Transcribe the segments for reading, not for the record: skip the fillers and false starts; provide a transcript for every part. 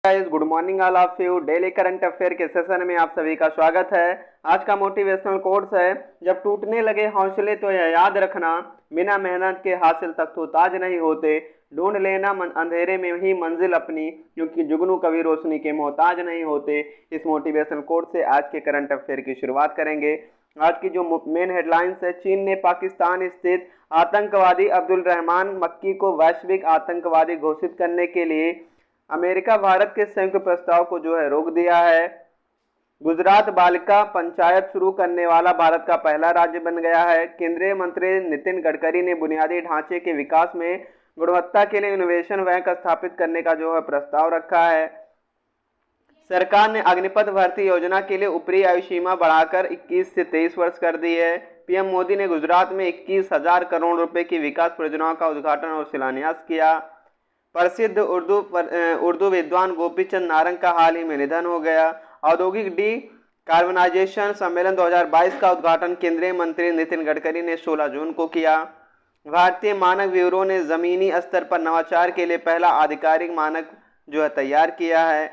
Guys, good morning all of you. Daily current affair के session में आप सभी का स्वागत है। आज का मोटिवेशनल कोट्स है, जब टूटने लगे हौसले तो यह याद रखना, बिना मेहनत के हासिल तक तो ताज नहीं होते। ढूंढ लेना अंधेरे में ही मंजिल अपनी, क्योंकि जुगनू कभी रोशनी के मोहताज नहीं होते। इस मोटिवेशनल कोट से आज के करंट अफेयर की शुरुआत करेंगे। आज की जो मेन हेडलाइंस है, चीन ने पाकिस्तान स्थित आतंकवादी अब्दुल रहमान मक्की को वैश्विक आतंकवादी घोषित करने के लिए अमेरिका भारत के संयुक्त प्रस्ताव को रोक दिया है। गुजरात बालिका पंचायत शुरू करने वाला भारत का पहला राज्य बन गया है। केंद्रीय मंत्री नितिन गडकरी ने बुनियादी ढांचे के विकास में गुणवत्ता के लिए इनोवेशन बैंक स्थापित करने का प्रस्ताव रखा है। सरकार ने अग्निपथ भर्ती योजना के लिए ऊपरी आयु सीमा बढ़ाकर 21 से 23 वर्ष कर दी है। पीएम मोदी ने गुजरात में 21,000 करोड़ रुपए की विकास परियोजनाओं का उद्घाटन और शिलान्यास किया। प्रसिद्ध उर्दू विद्वान गोपीचंद नारंग का हाल ही में निधन हो गया। औद्योगिक डी कार्बनाइजेशन सम्मेलन 2022 का उद्घाटन केंद्रीय मंत्री नितिन गडकरी ने 16 जून को किया। भारतीय मानक ब्यूरो ने जमीनी स्तर पर नवाचार के लिए पहला आधिकारिक मानक तैयार किया है।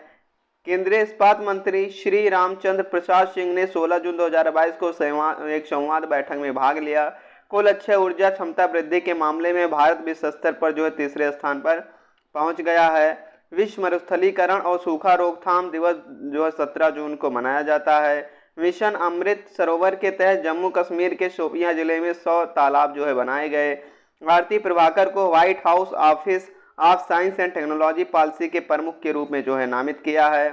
केंद्रीय इस्पात मंत्री श्री रामचंद्र प्रसाद सिंह ने 16 जून 2022 को एक संवाद बैठक में भाग लिया। कुल अक्षय ऊर्जा क्षमता वृद्धि के मामले में भारत विश्व स्तर पर तीसरे स्थान पर पहुंच गया है। विश्व मरुस्थलीकरण और सूखा रोकथाम दिवस 17 जून को मनाया जाता है। मिशन अमृत सरोवर के तहत जम्मू कश्मीर के शोपियां जिले में 100 तालाब बनाए गए। आरती प्रभाकर को white house office of science and technology policy के प्रमुख के रूप में नामित किया है।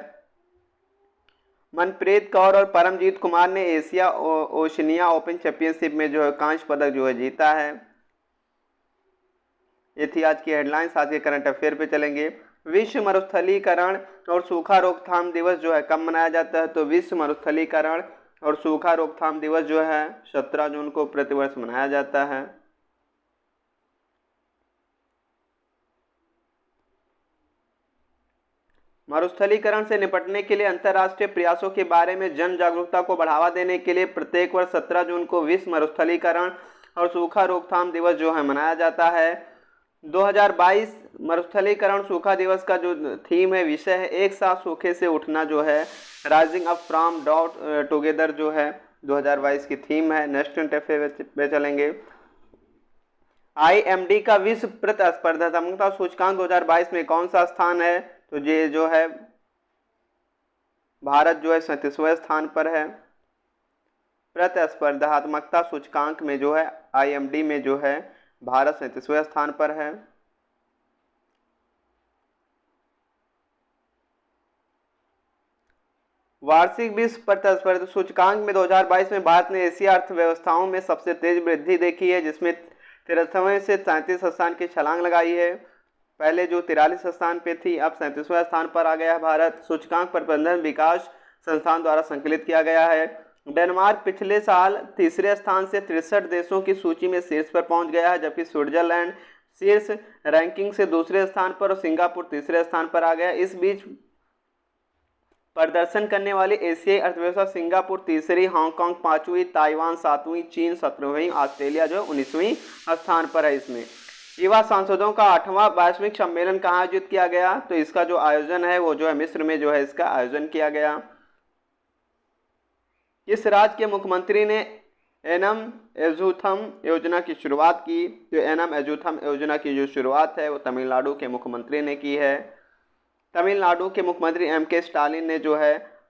मनप्रीत कौर और परमजीत कुमार ने एशिया ओशनिया ओपन चैंपियनशिप में कांस्य पदक जीता है। ये थी आज की हेडलाइंस। आज के करंट अफेयर पे चलेंगे। विश्व मरुस्थलीकरण और सूखा रोकथाम दिवस कब मनाया जाता है? तो विश्व मरुस्थलीकरण और सूखा रोकथाम दिवस 17 जून को प्रतिवर्ष मनाया जाता है। मरुस्थलीकरण से निपटने के लिए अंतर्राष्ट्रीय प्रयासों के बारे में जन जागरूकता को बढ़ावा देने के लिए प्रत्येक वर्ष 17 जून को विश्व मरुस्थलीकरण और सूखा रोकथाम दिवस मनाया जाता है। 2022 मरुस्थलीकरण सूखा दिवस का थीम है, विषय है एक साथ सूखे से उठना rising up from drought together 2022 की थीम है। नेक्स्ट पे चलेंगे। IMD का विश्व प्रतिस्पर्धात्मकता सूचकांक 2022 में कौन सा स्थान है? तो ये भारत 37वें स्थान पर है। प्रतिस्पर्धात्मकता सूचकांक में IMD में भारत 37वें स्थान पर है। वार्षिक विश्व प्रतिस्पर्धा सूचकांक में 2022 में भारत ने एशिया अर्थव्यवस्थाओं में सबसे तेज वृद्धि देखी है, जिसमें 13वें से 37 स्थान की छलांग लगाई है। पहले 43 स्थान पे थी, अब 37वें स्थान पर आ गया भारत। सूचकांक प्रबंधन विकास संस्थान द्वारा संकलित किया गया है। डेनमार्क पिछले साल तीसरे स्थान से 63 देशों की सूची में शीर्ष पर पहुंच गया है, जबकि स्विट्जरलैंड शीर्ष रैंकिंग से दूसरे स्थान पर और सिंगापुर तीसरे स्थान पर आ गया। इस बीच प्रदर्शन करने वाली एशियाई अर्थव्यवस्था सिंगापुर तीसरी, हांगकांग पांचवी, ताइवान सातवीं, चीन 17वीं, ऑस्ट्रेलिया 19वीं स्थान पर है। इसमें युवा सांसदों का 8वां वैश्विक सम्मेलन कहाँ आयोजित किया गया? तो इसका आयोजन है वो मिस्र में इसका आयोजन किया गया। इस राज्य के मुख्यमंत्री ने एनम एजुथम योजना की शुरुआत की। तो एनम एजुथम योजना की शुरुआत है वो तमिलनाडु के मुख्यमंत्री ने की है। तमिलनाडु के मुख्यमंत्री MK स्टालिन ने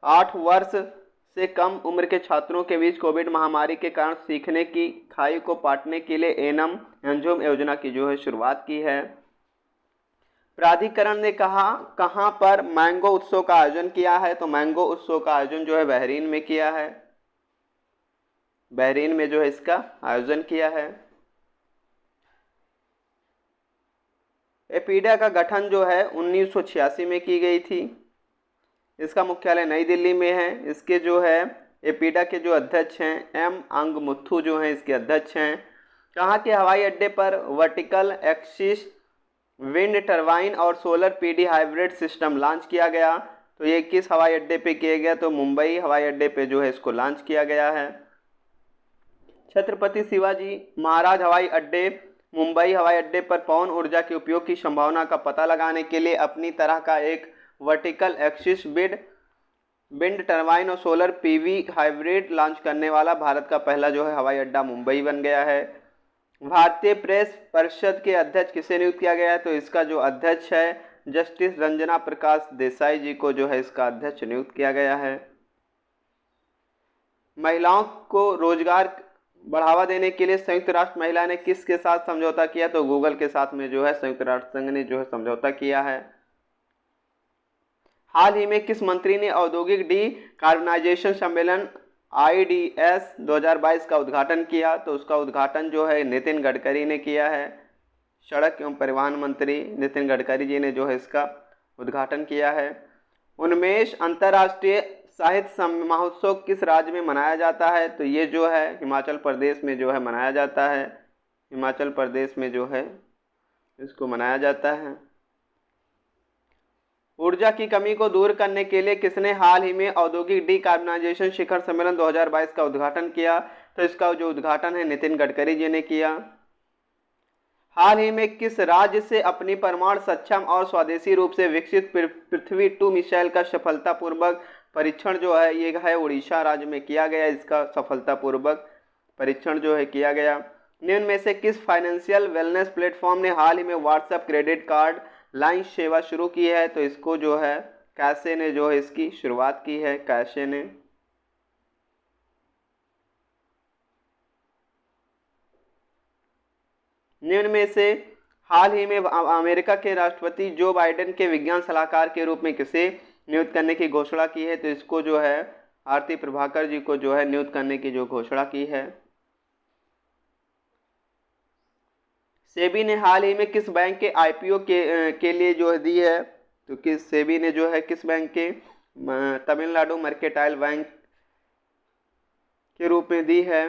8 वर्ष से कम उम्र के छात्रों के बीच कोविड महामारी के कारण सीखने की खाई को पाटने के लिए एनम एजुथम योजना की शुरुआत की है। प्राधिकरण ने कहां पर मैंगो उत्सव का आयोजन किया है? तो मैंगो उत्सव का आयोजन बहरीन में किया है। बहरीन में इसका आयोजन किया है। एपीडा का गठन 1986 में की गई थी। इसका मुख्यालय नई दिल्ली में है। इसके एपीडा के अध्यक्ष हैं M अंगमुथु हैं इसके अध्यक्ष हैं। कहाँ के हवाई अड्डे पर वर्टिकल एक्सिस विंड टरबाइन और solar PD hybrid system launch किया गया? तो ये किस हवाई अड्डे पे किया गया? तो मुंबई हवाई अड्डे पे इसको लॉन्च किया गया है। छत्रपति शिवाजी महाराज हवाई अड्डे मुंबई हवाई अड्डे पर पवन ऊर्जा के उपयोग की संभावना का पता लगाने के लिए अपनी तरह का एक वर्टिकल एक्सिस विंड टरबाइन और सोलर पीवी हाइब्रिड लॉन्च करने वाला भारत का पहला जो है हवाई अड्डा मुंबई बन गया है। भारतीय प्रेस परिषद के अध्यक्ष किसे नियुक्त किया गया है? तो इसका जो अध्यक्ष है जस्टिस रंजना प्रकाश देसाई जी को जो है इसका अध्यक्ष नियुक्त किया गया है। महिलाओं को रोजगार बढ़ावा देने के लिए संयुक्त राष्ट्र महिला ने किसके साथ समझौता किया? तो गूगल के साथ में जो है संयुक्त राष्ट्र संघ ने जो है समझौता किया है। हाल ही में किस मंत्री ने औद्योगिक डीकार्बनाइजेशन सम्मेलन IDS 2022 का उद्घाटन किया? तो उसका उद्घाटन जो है नितिन गडकरी ने किया है। सड़क एवं परिवहन मंत्री नितिन गडकरी जी ने जो है इसका उद्घाटन किया है। उन्मेष अंतर्राष्ट्रीय साहित्य महोत्सव किस राज्य में मनाया जाता है? तो ये जो है हिमाचल प्रदेश में जो है मनाया जाता है। हिमाचल प्रदेश में जो है इसको मनाया जाता है। ऊर्जा की कमी को दूर करने के लिए किसने हाल ही में औद्योगिक डीकार्बनाइजेशन शिखर सम्मेलन 2022 का उद्घाटन किया? तो इसका जो उद्घाटन है नितिन गडकरी जी ने किया। हाल ही में किस राज्य से अपनी परमाणु सक्षम और स्वदेशी रूप से विकसित पृथ्वी 2 मिसाइल का सफलतापूर्वक परीक्षण जो है ये है उड़ीसा राज्य में किया गया। इसका सफलतापूर्वक परीक्षण जो है किया गया। निम्न में से किस फाइनेंशियल वेलनेस प्लेटफॉर्म ने हाल ही में व्हाट्सएप क्रेडिट कार्ड लाइन सेवा शुरू की है? तो इसको जो है कैसे ने जो है इसकी शुरुआत की है, कैसे ने। निम्न में से हाल ही में अमेरिका के राष्ट्रपति जो बाइडेन के विज्ञान सलाहकार के रूप में किसे नियुक्त करने की घोषणा की है? तो इसको जो है आरती प्रभाकर जी को जो है नियुक्त करने की जो घोषणा की है। सेबी ने हाल ही में किस बैंक के IPO के लिए जो है दी है? तो किस सेबी ने जो है किस बैंक के तमिलनाडु मर्केंटाइल बैंक के रूप में दी है।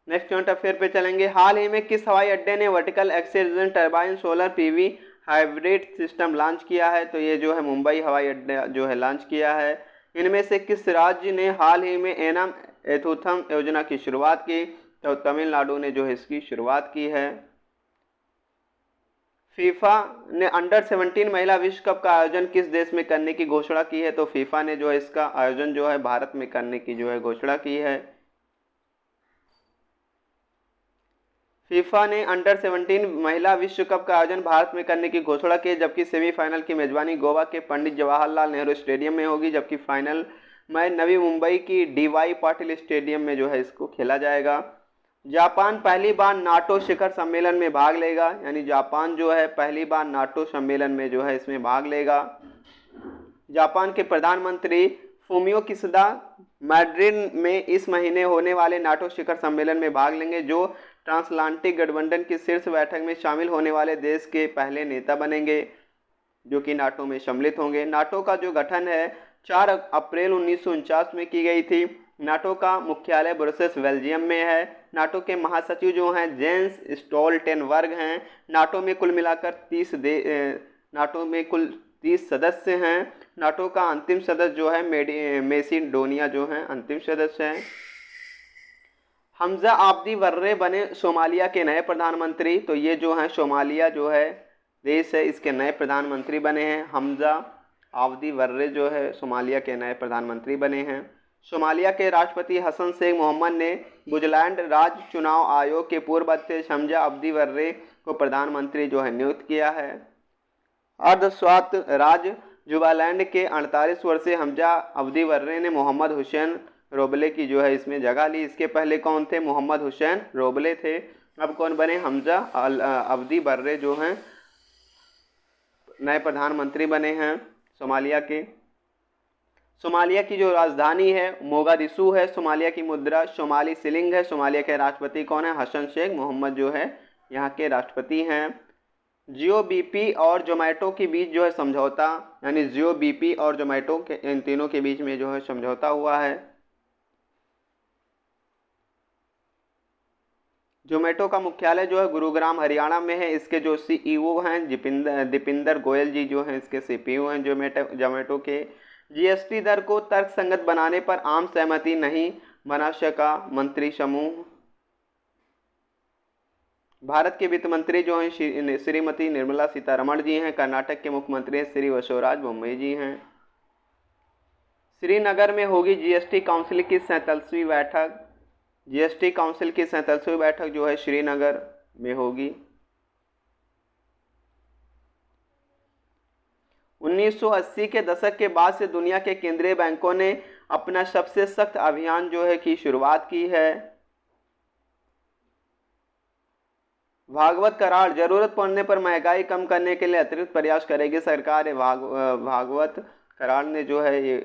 नेक्स्ट करंट अफेयर पे चलेंगे। हाल ही में किस हवाई अड्डे ने vertical axis turbine solar PV hybrid system launch किया है? तो ये जो है मुंबई हवाई अड्डा जो है लॉन्च किया है। इनमें से किस राज्य ने हाल ही में एनम एथुथम योजना की शुरुआत की? तो तमिलनाडु ने जो है इसकी शुरुआत की है। फीफा ने अंडर 17 महिला विश्व कप का आयोजन किस देश में करने की घोषणा की है? तो फीफा ने जो है इसका आयोजन जो है भारत में करने की जो है घोषणा की है। फीफा ने अंडर 17 महिला विश्व कप का आयोजन भारत में करने की घोषणा की, जबकि सेमीफाइनल की मेजबानी गोवा के पंडित जवाहरलाल नेहरू स्टेडियम में होगी, जबकि फाइनल मैच नवी मुंबई की DY पाटिल स्टेडियम में जो है इसको खेला जाएगा। जापान पहली बार नाटो शिखर सम्मेलन में भाग लेगा, यानी जापान जो है पहली बार नाटो सम्मेलन में जो है इसमें भाग लेगा। जापान के प्रधानमंत्री फूमियो किशिदा मैड्रिड में इस महीने होने वाले नाटो शिखर सम्मेलन में भाग लेंगे, जो ट्रांसलांटिक गठबंधन की शीर्ष बैठक में शामिल होने वाले देश के पहले नेता बनेंगे जो कि नाटो में सम्मिलित होंगे। नाटो का जो गठन है 4 अप्रैल 1949 में की गई थी। नाटो का मुख्यालय ब्रुसेल्स बेल्जियम में है। नाटो के महासचिव जो हैं जेंस स्टोल्टेनबर्ग हैं। नाटो में कुल मिलाकर 30 सदस्य हैं। नाटो का अंतिम सदस्य जो है मेसिडोनिया जो है अंतिम सदस्य हैं। हमजा आब्दी वर्रे बने सोमालिया के नए प्रधानमंत्री। तो ये जो है सोमालिया जो है देश है, इसके नए प्रधानमंत्री बने हैं। हमजा आब्दी वर्रे जो है सोमालिया के नए प्रधानमंत्री बने हैं। सोमालिया के राष्ट्रपति हसन शेख मोहम्मद ने गुजलैंड राज्य चुनाव आयोग के पूर्व अध्यक्ष हमजा आब्दी वर्रे को प्रधानमंत्री जो है नियुक्त किया है। अर्धस्वायत्त राज्य जुबालैंड के 48 वर्षीय हमजा आब्दी वर्रे ने मोहम्मद हुसैन रोबले की जो है इसमें जगह ली। इसके पहले कौन थे? मोहम्मद हुसैन रोबले थे। अब कौन बने? हमजा आब्दी वर्रे जो हैं नए प्रधानमंत्री बने हैं सोमालिया के। सोमालिया की जो राजधानी है मोगादिशु है। सोमालिया की मुद्रा सोमाली शिलिंग है। सोमालिया के राष्ट्रपति कौन है? हसन शेख मोहम्मद जो है यहाँ के राष्ट्रपति हैं। जियो BP और जोमेटो के बीच जो है समझौता, यानी जियो BP और जोमेटो के इन तीनों के बीच में जो है समझौता हुआ है। जोमेटो का मुख्यालय जो है गुरुग्राम हरियाणा में है। इसके जो CEO हैं दीपिंदर गोयल जी जो हैं इसके CPU हैं जोमेटो के। GST दर को तर्कसंगत बनाने पर आम सहमति नहीं बना सका मंत्री समूह। भारत के वित्त मंत्री जो हैं श्रीमती निर्मला सीतारमण जी हैं। कर्नाटक के मुख्यमंत्री श्री बसवराज बोम्मई जी हैं। श्रीनगर में होगी जीएसटी काउंसिल की 47वीं बैठक। जीएसटी काउंसिल की 47वीं बैठक जो है श्रीनगर में होगी। 1980 के दशक के बाद से दुनिया के केंद्रीय बैंकों ने अपना सबसे सख्त अभियान जो है की शुरुआत की है। भागवत करार, जरूरत पड़ने पर महंगाई कम करने के लिए अतिरिक्त प्रयास करेगी सरकार। भागवत करार ने जो है ये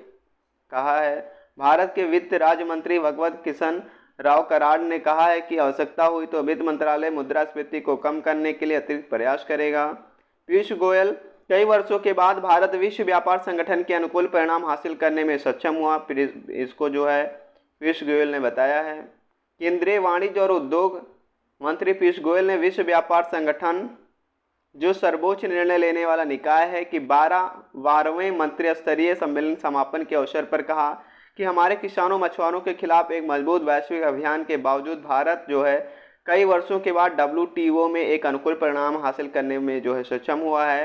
कहा है। भारत के वित्त राज्य मंत्री भगवत किशन राव कराड़ ने कहा है कि आवश्यकता हुई तो वित्त मंत्रालय मुद्रास्फीति को कम करने के लिए अतिरिक्त प्रयास करेगा। पीयूष गोयल, कई वर्षों के बाद भारत विश्व व्यापार संगठन के अनुकूल परिणाम हासिल करने में सक्षम हुआ, इसको जो है पीयूष गोयल ने बताया है। केंद्रीय वाणिज्य और उद्योग मंत्री पीयूष गोयल ने विश्व व्यापार संगठन जो सर्वोच्च निर्णय लेने वाला निकाय है कि 12वें मंत्री स्तरीय सम्मेलन समापन के अवसर पर कहा कि हमारे किसानों मछुआरों के खिलाफ एक मजबूत वैश्विक अभियान के बावजूद भारत जो है कई वर्षों के बाद WTO में एक अनुकूल परिणाम हासिल करने में जो है सक्षम हुआ है।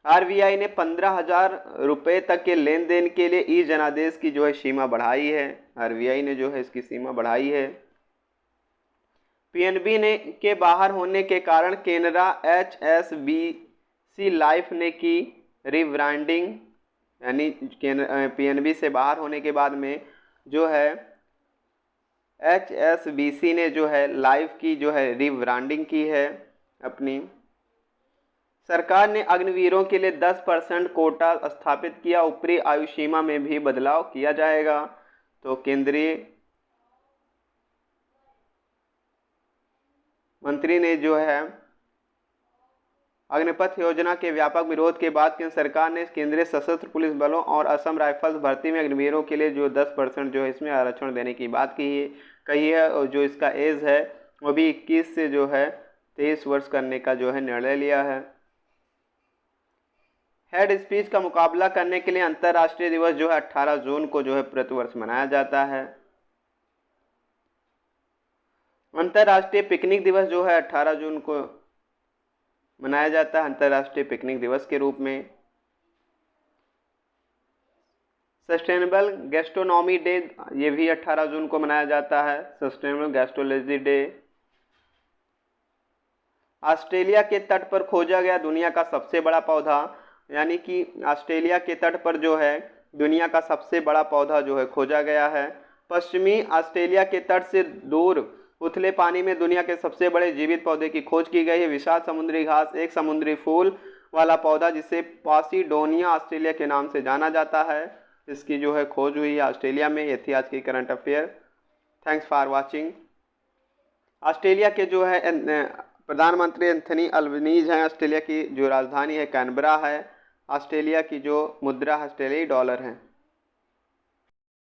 RBI ने 15,000 रुपये तक के लेन देन के लिए ई जनादेश की जो है सीमा बढ़ाई है। RBI ने जो है इसकी सीमा बढ़ाई है। PNB ने के बाहर होने के कारण केनरा HSBC लाइफ ने की रिब्रांडिंग, यानी PNB से बाहर होने के बाद में जो है HSBC ने जो है लाइफ की जो है रिब्रांडिंग की है अपनी। सरकार ने अग्निवीरों के लिए 10% कोटा स्थापित किया। ऊपरी आयु सीमा में भी बदलाव किया जाएगा। तो केंद्रीय मंत्री ने जो है अग्निपथ योजना के व्यापक विरोध के बाद केंद्र सरकार ने केंद्रीय सशस्त्र पुलिस बलों और असम राइफल्स भर्ती में अग्निवीरों के लिए जो 10% जो है इसमें आरक्षण देने की बात कही है। और जो इसका एज है वो भी 21 से जो है 23 वर्ष करने का जो है निर्णय लिया है। हेड स्पीच का मुकाबला करने के लिए अंतर्राष्ट्रीय दिवस जो है 18 जून को जो है प्रतिवर्ष मनाया जाता है। अंतर्राष्ट्रीय पिकनिक दिवस जो है 18 जून को मनाया जाता है अंतर्राष्ट्रीय पिकनिक दिवस के रूप में। सस्टेनेबल गैस्ट्रोनॉमी डे ये भी 18 जून को मनाया जाता है, सस्टेनेबल गैस्ट्रोलॉजी डे। ऑस्ट्रेलिया के तट पर खोजा गया दुनिया का सबसे बड़ा पौधा, यानी कि ऑस्ट्रेलिया के तट पर जो है दुनिया का सबसे बड़ा पौधा जो है खोजा गया है। पश्चिमी ऑस्ट्रेलिया के तट से दूर उथले पानी में दुनिया के सबसे बड़े जीवित पौधे की खोज की गई है। विशाल समुद्री घास, एक समुद्री फूल वाला पौधा जिसे पॉसिडोनिया ऑस्ट्रेलिया के नाम से जाना जाता है, इसकी जो है खोज हुई है ऑस्ट्रेलिया में। ये थी आज की current affair. Thanks for watching. Australia के जो है प्रधानमंत्री एंथनी अल्बनीज हैं। ऑस्ट्रेलिया की जो राजधानी है कैनबरा है। ऑस्ट्रेलिया की जो मुद्रा ऑस्ट्रेलियाई डॉलर है।